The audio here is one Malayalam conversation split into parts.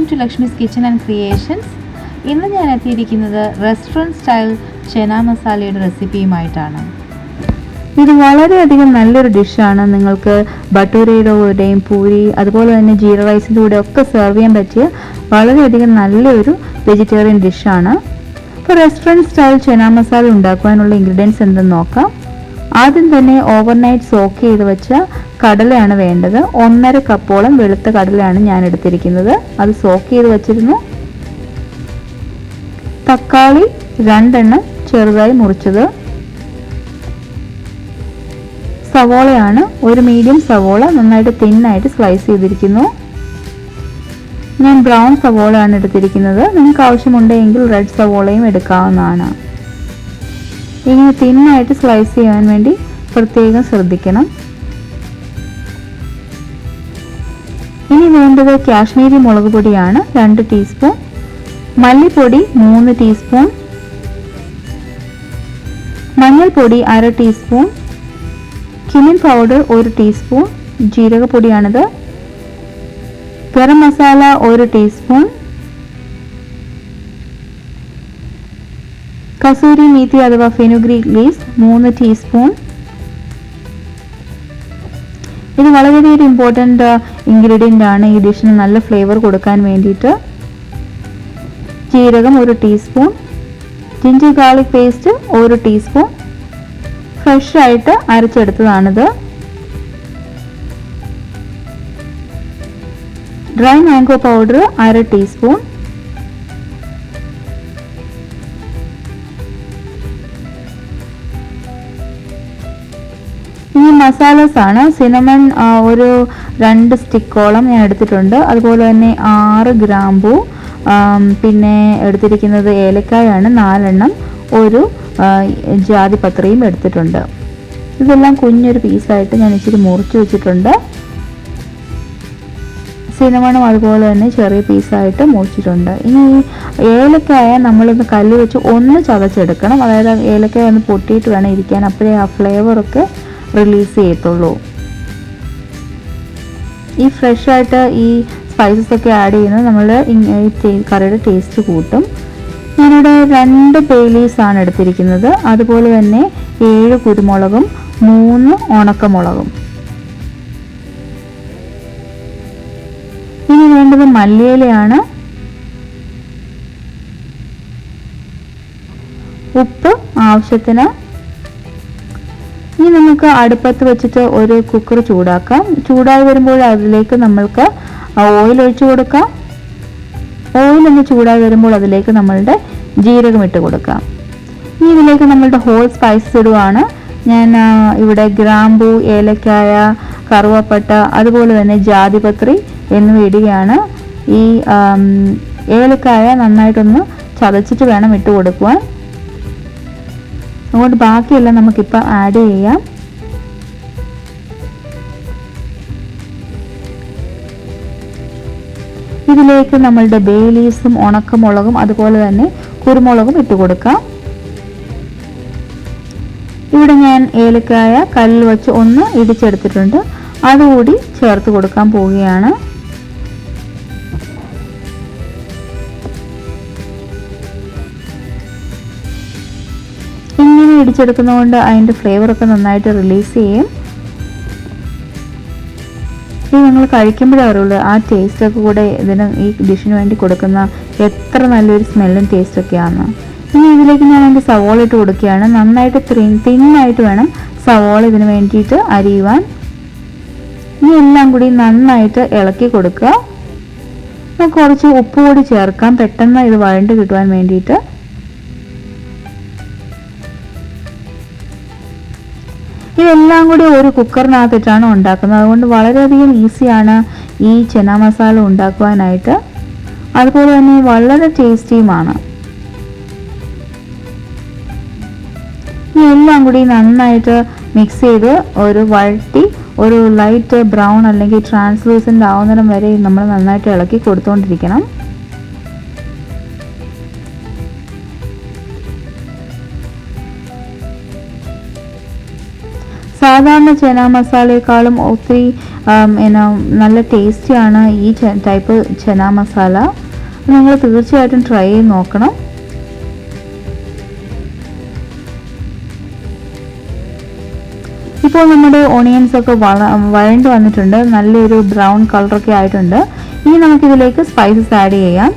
Welcome to Lakshmi's kitchen and creations. ഇന്ന് ഞാൻ എത്തിയിരിക്കുന്നത് റെസ്റ്റോറൻറ്റ് സ്റ്റൈൽ ചന മസാലയുടെ റെസിപ്പിയുമായിട്ടാണ്. ഇത് വളരെയധികം നല്ലൊരു ഡിഷാണ്. നിങ്ങൾക്ക് ബട്ടൂരയുടെ കൂടെയും പൂരി അതുപോലെ തന്നെ ജീര റൈസിൻ്റെ കൂടെ ഒക്കെ സെർവ് ചെയ്യാൻ പറ്റിയ വളരെയധികം നല്ലൊരു വെജിറ്റേറിയൻ ഡിഷാണ്. അപ്പോൾ റെസ്റ്റോറൻറ്റ് സ്റ്റൈൽ ചന മസാല ഉണ്ടാക്കുവാനുള്ള ഇൻഗ്രീഡിയൻസ് എന്തെന്ന് നോക്കാം. ആദ്യം തന്നെ ഓവർനൈറ്റ് സോക്ക് ചെയ്ത് വെച്ച കടലയാണ് വേണ്ടത്. 1.5 കപ്പോളം വെളുത്ത കടലയാണ് ഞാൻ എടുത്തിരിക്കുന്നത്. അത് സോക്ക് ചെയ്ത് വെച്ചിരുന്നു. തക്കാളി 2 ചെറുതായി മുറിച്ചത്. സവോളയാണ്, ഒരു മീഡിയം സവോള നന്നായിട്ട് തിന്നായിട്ട് സ്ലൈസ് ചെയ്തിരിക്കുന്നു. ഞാൻ ബ്രൗൺ സവോളയാണ് എടുത്തിരിക്കുന്നത്. നിങ്ങൾക്ക് ആവശ്യമുണ്ടെങ്കിൽ റെഡ് സവോളയും എടുക്കാവുന്നതാണ്. ഇങ്ങനെ തിന്നായിട്ട് സ്ലൈസ് ചെയ്യാൻ വേണ്ടി പ്രത്യേകം ശ്രദ്ധിക്കണം. ഇനി വേണ്ടത് കാശ്മീരി മുളക് പൊടിയാണ് 2 ടീസ്പൂൺ, മല്ലിപ്പൊടി 3 ടീസ്പൂൺ, മഞ്ഞൾപ്പൊടി 1/2 ടീസ്പൂൺ, ക്യുമിൻ പൗഡർ 1 ടീസ്പൂൺ, ജീരകപ്പൊടിയാണിത്, ഗരം മസാല 1 ടീസ്പൂൺ, കസൂരി മേത്തി അഥവാ ഫെനുഗ്രീക്ക് ലീവ്സ് 3 ടീസ്പൂൺ. ഇത് വളരെയധികം ഇമ്പോർട്ടൻ്റ് ഇൻഗ്രീഡിയൻ്റ് ആണ് ഈ ഡിഷിന് നല്ല ഫ്ലേവർ കൊടുക്കാൻ വേണ്ടിയിട്ട്. ജീരകം 1 teaspoon, ginger garlic paste 1 teaspoon, fresh ആയിട്ട് അരച്ചെടുത്തതാണിത്. ഡ്രൈ മാംഗോ പൗഡർ 1/2 ടീസ്പൂൺ, ഇനി മസാലസ് ആണ്. സിനമൺ ഒരു 2 സ്റ്റിക്കോളം ഞാൻ എടുത്തിട്ടുണ്ട്. അതുപോലെ തന്നെ 6 ഗ്രാമ്പൂ, പിന്നെ എടുത്തിരിക്കുന്നത് ഏലക്കായാണ് 4 ഒരു ജാതിപത്രിയും എടുത്തിട്ടുണ്ട്. ഇതെല്ലാം കുഞ്ഞൊരു പീസായിട്ട് ഞാൻ ഇച്ചിരി മുറിച്ച് വെച്ചിട്ടുണ്ട്. സിനമണും അതുപോലെ തന്നെ ചെറിയ പീസായിട്ട് മുറിച്ചിട്ടുണ്ട്. ഇനി ഏലക്കായ നമ്മളൊന്ന് കല്ല് വെച്ച് ഒന്ന് ചതച്ചെടുക്കണം. അതായത് ഏലക്കായ ഒന്ന് പൊട്ടിയിട്ട് വേണം ഇരിക്കാൻ, അപ്പോഴേ ആ ഫ്ലേവറൊക്കെ റിലീസ് ചെയ്യത്തുള്ളൂ. ഈ ഫ്രഷ് ആയിട്ട് ഈ സ്പൈസസ് ഒക്കെ ആഡ് ചെയ്യുന്നത് നമ്മളുടെ കറിയുടെ ടേസ്റ്റ് കൂട്ടും. ഞാനിവിടെ 2 ബേ ലീവ്സ് ആണ് എടുത്തിരിക്കുന്നത്. അതുപോലെ തന്നെ 7 കുരുമുളകും 3 ഉണക്കമുളകും. ഇനി വേണ്ടത് മല്ലിയിലയാണ്. ഉപ്പ് ആവശ്യത്തിന്. ഇനി നമുക്ക് അടുപ്പത്ത് വെച്ചിട്ട് ഒരു കുക്കർ ചൂടാക്കാം. ചൂടായി വരുമ്പോൾ അതിലേക്ക് നമ്മൾക്ക് ഓയിൽ ഒഴിച്ചു കൊടുക്കാം. ഓയിൽ ഒന്ന് ചൂടായി വരുമ്പോൾ അതിലേക്ക് നമ്മളുടെ ജീരകം ഇട്ട് കൊടുക്കാം. ഇനി ഇതിലേക്ക് നമ്മളുടെ ഹോൾ സ്പൈസസ് ഇടുവാണ്. ഞാൻ ഇവിടെ ഗ്രാമ്പൂ, ഏലക്കായ, കറുവപ്പട്ട അതുപോലെ തന്നെ ജാതിപത്രി എന്നിവ ഇടുകയാണ്. ഈ ഏലക്കായ നന്നായിട്ടൊന്ന് ചതച്ചിട്ട് വേണം ഇട്ട് കൊടുക്കുവാൻ. അതുകൊണ്ട് ബാക്കിയെല്ലാം നമുക്കിപ്പോൾ ആഡ് ചെയ്യാം. ഇതിലേക്ക് നമ്മളുടെ ബേ ലീവ്സും ഉണക്കമുളകും അതുപോലെ തന്നെ കുരുമുളകും ഇട്ട് കൊടുക്കാം. ഇവിടെ ഞാൻ ഏലക്കായ കല്ലിൽ വെച്ച് ഒന്ന് ഇടിച്ചെടുത്തിട്ടുണ്ട്. അതുകൂടി ചേർത്ത് കൊടുക്കാൻ പോവുകയാണ്. ഇങ്ങനെ ഇടിച്ചെടുക്കുന്നതുകൊണ്ട് അതിൻ്റെ ഫ്ലേവറൊക്കെ നന്നായിട്ട് റിലീസ് ചെയ്യും. ഇത് നിങ്ങൾ കഴിക്കുമ്പോഴേ അറിയുള്ളൂ ആ ടേസ്റ്റൊക്കെ കൂടെ ഇതിന് ഈ ഡിഷിന് വേണ്ടി കൊടുക്കുന്ന എത്ര നല്ലൊരു സ്മെല്ലും ടേസ്റ്റൊക്കെയാണ്. ഇനി ഇതിലേക്ക് ഞാൻ എൻ്റെ സവോള ഇട്ട് കൊടുക്കുകയാണ്. നന്നായിട്ട് തിന്നായിട്ട് വേണം സവോള ഇതിന് വേണ്ടിയിട്ട് അരിയുവാൻ. ഇനി എല്ലാം കൂടി നന്നായിട്ട് ഇളക്കി കൊടുക്കുക. കുറച്ച് ഉപ്പ് കൂടി ചേർക്കാം, പെട്ടെന്ന് ഇത് വഴണ്ട് കിട്ടുവാൻ വേണ്ടിയിട്ട്. ഇതെല്ലാം കൂടി ഒരു കുക്കറിനകത്തിട്ടാണ് ഉണ്ടാക്കുന്നത്. അതുകൊണ്ട് വളരെയധികം ഈസിയാണ് ഈ ചന മസാല ഉണ്ടാക്കുവാനായിട്ട്. അതുപോലെ തന്നെ വളരെ ടേസ്റ്റിയുമാണ്. ഈ എല്ലാം കൂടി നന്നായിട്ട് മിക്സ് ചെയ്ത് ഒരു വഴറ്റി ഒരു ലൈറ്റ് ബ്രൗൺ അല്ലെങ്കിൽ ട്രാൻസ്ലൂസൻ്റ് ആവുന്നിടം വരെ നമ്മൾ നന്നായിട്ട് ഇളക്കി കൊടുത്തുകൊണ്ടിരിക്കണം. സാധാരണ ചന മസാലയെക്കാളും ഒത്തിരി നല്ല ടേസ്റ്റിയാണ് ഈ ടൈപ്പ് ചന മസാല. നിങ്ങൾ തീർച്ചയായിട്ടും ട്രൈ ചെയ്ത് നോക്കണം. ഇപ്പോൾ നമ്മുടെ ഓണിയൻസ് ഒക്കെ വഴണ്ട് വന്നിട്ടുണ്ട്, നല്ലൊരു ബ്രൗൺ കളറൊക്കെ ആയിട്ടുണ്ട്. ഇനി നമുക്കിതിലേക്ക് സ്പൈസസ് ആഡ് ചെയ്യാം.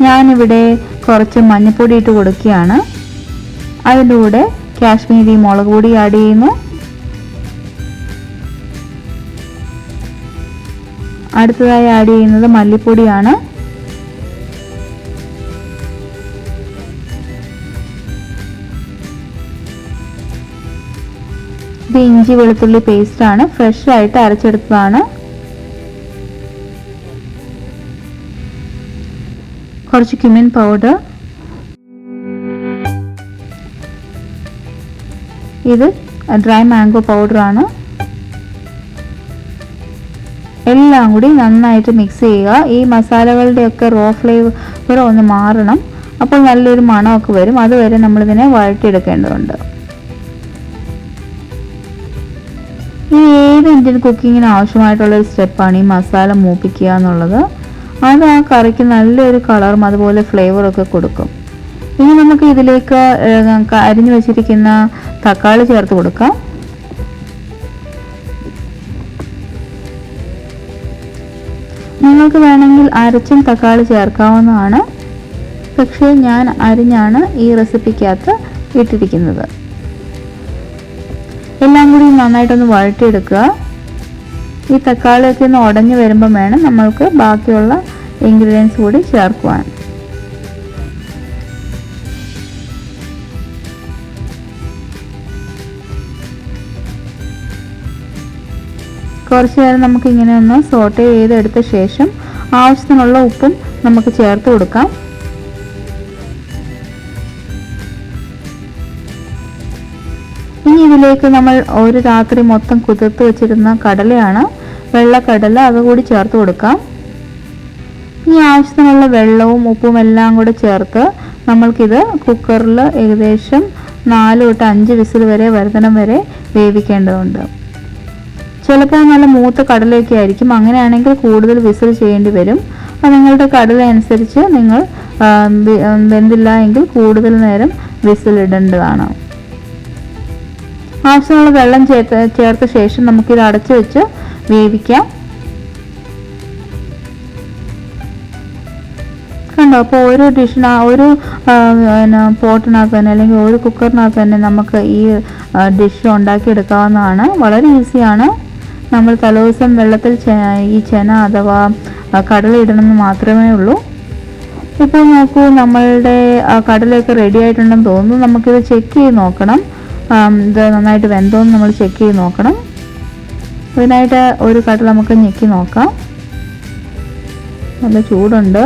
ഞാനിവിടെ കുറച്ച് മഞ്ഞൾപ്പൊടി ഇട്ട് കൊടുക്കുകയാണ്. അതിൻ്റെ കൂടെ കാശ്മീരി മുളക് പൊടി ആഡ് ചെയ്യുന്നു. അടുത്തതായി ആഡ് ചെയ്യുന്നത് മല്ലിപ്പൊടിയാണ്. ഇത് ഇഞ്ചി വെളുത്തുള്ളി പേസ്റ്റാണ്, ഫ്രഷ് ആയിട്ട് അരച്ചെടുത്തതാണ്. കുറച്ച് ക്യുമിൻ പൗഡർ, ഇത് ഡ്രൈ മാംഗോ പൗഡറാണ്. എല്ലാം കൂടി നന്നായിട്ട് മിക്സ് ചെയ്യുക. ഈ മസാലകളുടെയൊക്കെ റോ ഫ്ലേവർ ഒന്ന് മാറണം. അപ്പോൾ നല്ലൊരു മണമൊക്കെ വരും. അതുവരെ നമ്മളിതിനെ വഴറ്റിയെടുക്കേണ്ടതുണ്ട്. ഈ ഏത് ഇന്ത്യൻ കുക്കിങ്ങിന് ആവശ്യമായിട്ടുള്ളൊരു സ്റ്റെപ്പാണ് ഈ മസാല മൂപ്പിക്കുക എന്നുള്ളത്. അത് ആ കറിക്ക് നല്ലൊരു കളറും അതുപോലെ ഫ്ലേവറൊക്കെ കൊടുക്കും. ഇനി നമുക്ക് ഇതിലേക്ക് അരിഞ്ഞു വെച്ചിരിക്കുന്ന തക്കാളി ചേർത്ത് കൊടുക്കാം. നിങ്ങൾക്ക് വേണമെങ്കിൽ അരച്ചും തക്കാളി ചേർക്കാവുന്നതാണ്. പക്ഷേ ഞാൻ അരിഞ്ഞാണ് ഈ റെസിപ്പിക്കകത്ത് ഇട്ടിരിക്കുന്നത്. എല്ലാം കൂടി നന്നായിട്ടൊന്ന് വഴറ്റിയെടുക്കുക. ഈ തക്കാളിയൊക്കെ ഒന്ന് ഉടഞ്ഞു വരുമ്പോൾ വേണം നമ്മൾക്ക് ബാക്കിയുള്ള ഇൻഗ്രീഡിയൻസ് കൂടി ചേർക്കുവാൻ. കുറച്ച് നേരം നമുക്ക് ഇങ്ങനെ ഒന്ന് സോട്ടേ ചെയ്തെടുത്ത ശേഷം ആവശ്യത്തിനുള്ള ഉപ്പും നമുക്ക് ചേർത്ത് കൊടുക്കാം. ഇനി ഇതിലേക്ക് നമ്മൾ ഒരു രാത്രി മൊത്തം കുതിർത്ത് വെച്ചിരുന്ന കടലയാണ്, വെള്ളക്കടല, അതുകൂടി ചേർത്ത് കൊടുക്കാം. ഇനി ആവശ്യത്തിനുള്ള വെള്ളവും ഉപ്പും എല്ലാം കൂടെ ചേർത്ത് നമ്മൾക്കിത് കുക്കറിൽ ഏകദേശം 4 തൊട്ട് 5 വിസിൽ വരെ വരുന്നണം വരെ വേവിക്കേണ്ടതുണ്ട്. ചിലപ്പോൾ നല്ല മൂത്ത കടലയൊക്കെ ആയിരിക്കും. അങ്ങനെയാണെങ്കിൽ കൂടുതൽ വിസിൽ ചെയ്യേണ്ടി വരും. അത് നിങ്ങളുടെ കടല അനുസരിച്ച് നിങ്ങൾ വെന്തില്ല എങ്കിൽ കൂടുതൽ നേരം വിസിലിടേണ്ടതാണ്. ആവശ്യമുള്ള വെള്ളം ചേർത്ത ശേഷം നമുക്കിത് അടച്ചു വെച്ച് വേവിക്കാം. കണ്ടോ? അപ്പോൾ ഓരോ ഒരു പോട്ടിനകത്ത് തന്നെ അല്ലെങ്കിൽ ഒരു കുക്കറിനകത്ത് തന്നെ നമുക്ക് ഈ ഡിഷ് ഉണ്ടാക്കിയെടുക്കാവുന്നതാണ്. വളരെ ഈസിയാണ്. നമ്മൾ തലേദിവസം വെള്ളത്തിൽ ഈ ചന അഥവാ കടല ഇടണമെന്ന് മാത്രമേ ഉള്ളൂ. ഇപ്പോൾ നോക്കൂ, നമ്മളുടെ കടലയൊക്കെ റെഡി ആയിട്ടുണ്ടെന്ന് തോന്നുന്നു. നമുക്കിത് ചെക്ക് ചെയ്ത് നോക്കണം. ഇത് നന്നായിട്ട് വെന്തോന്ന് നമ്മൾ ചെക്ക് ചെയ്ത് നോക്കണം. അതിനായിട്ട് ഒരു കടല നമുക്ക് ഞെക്കി നോക്കാം. നല്ല ചൂടുണ്ട്.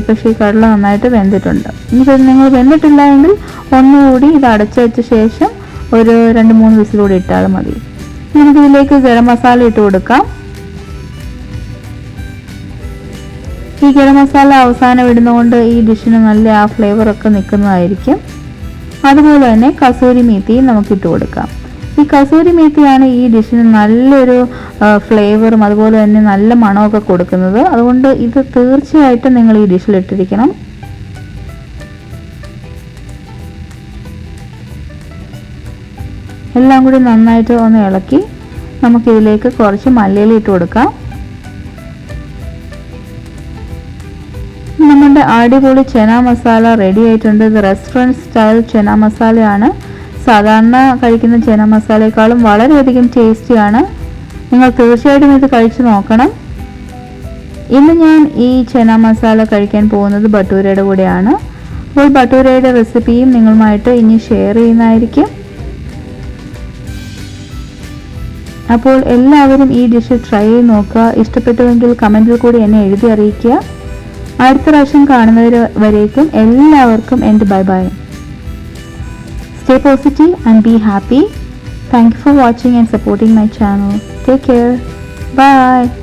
പക്ഷേ ഈ കടല നന്നായിട്ട് വെന്തിട്ടുണ്ട്. ഇനിയിപ്പോൾ നിങ്ങൾ വെന്തിട്ടില്ല എങ്കിൽ ഒന്നുകൂടി ഇത് അടച്ചു വെച്ച ശേഷം ഒരു 2-3 വിസിൽ കൂടി ഇട്ടാൽ മതി. നമുക്കിതിലേക്ക് ഗരം മസാല ഇട്ട് കൊടുക്കാം. ഈ ഗരം മസാല അവസാനം ഇടുന്നതുകൊണ്ട് ഈ ഡിഷിന് നല്ല ആ ഫ്ലേവറൊക്കെ നിൽക്കുന്നതായിരിക്കും. അതുപോലെ തന്നെ കസൂരി മേത്തിയും നമുക്ക് ഇട്ട് കൊടുക്കാം. ഈ കസൂരി മേത്തിയാണ് ഈ ഡിഷിന് നല്ലൊരു ഫ്ലേവറും അതുപോലെ തന്നെ നല്ല മണമൊക്കെ കൊടുക്കുന്നത്. അതുകൊണ്ട് ഇത് തീർച്ചയായിട്ടും നിങ്ങൾ ഈ ഡിഷിൽ ഇട്ടിരിക്കണം. എല്ലാം കൂടി നന്നായിട്ട് ഒന്ന് ഇളക്കി നമുക്കിതിലേക്ക് കുറച്ച് മല്ലിയില ഇട്ട് കൊടുക്കാം. നമ്മുടെ അടിപൊളി ചന മസാല റെഡി ആയിട്ടുണ്ട്. ഇത് റെസ്റ്റോറൻറ്റ് സ്റ്റൈൽ ചന മസാലയാണ്. സാധാരണ കഴിക്കുന്ന ചന മസാലയെക്കാളും വളരെയധികം ടേസ്റ്റിയാണ്. നിങ്ങൾ തീർച്ചയായിട്ടും ഇത് കഴിച്ചു നോക്കണം. ഇന്ന് ഞാൻ ഈ ചന മസാല കഴിക്കാൻ പോകുന്നത് ഭട്ടൂരയുടെ കൂടെയാണ്. അപ്പോൾ ഭട്ടൂരയുടെ റെസിപ്പിയും നിങ്ങളുമായിട്ട് ഇനി ഷെയർ ചെയ്യുന്നതായിരിക്കും. അപ്പോൾ എല്ലാവരും ഈ ഡിഷ് ട്രൈ ചെയ്ത് നോക്കുക. ഇഷ്ടപ്പെട്ടുവെങ്കിൽ കമൻറ്റിൽ കൂടി എന്നെ എഴുതി അറിയിക്കുക. അടുത്ത പ്രാവശ്യം കാണുന്നവരേക്കും എല്ലാവർക്കും എൻ്റെ bye bye. Stay positive and be happy. Thank you for watching and supporting my channel. Take care. Bye.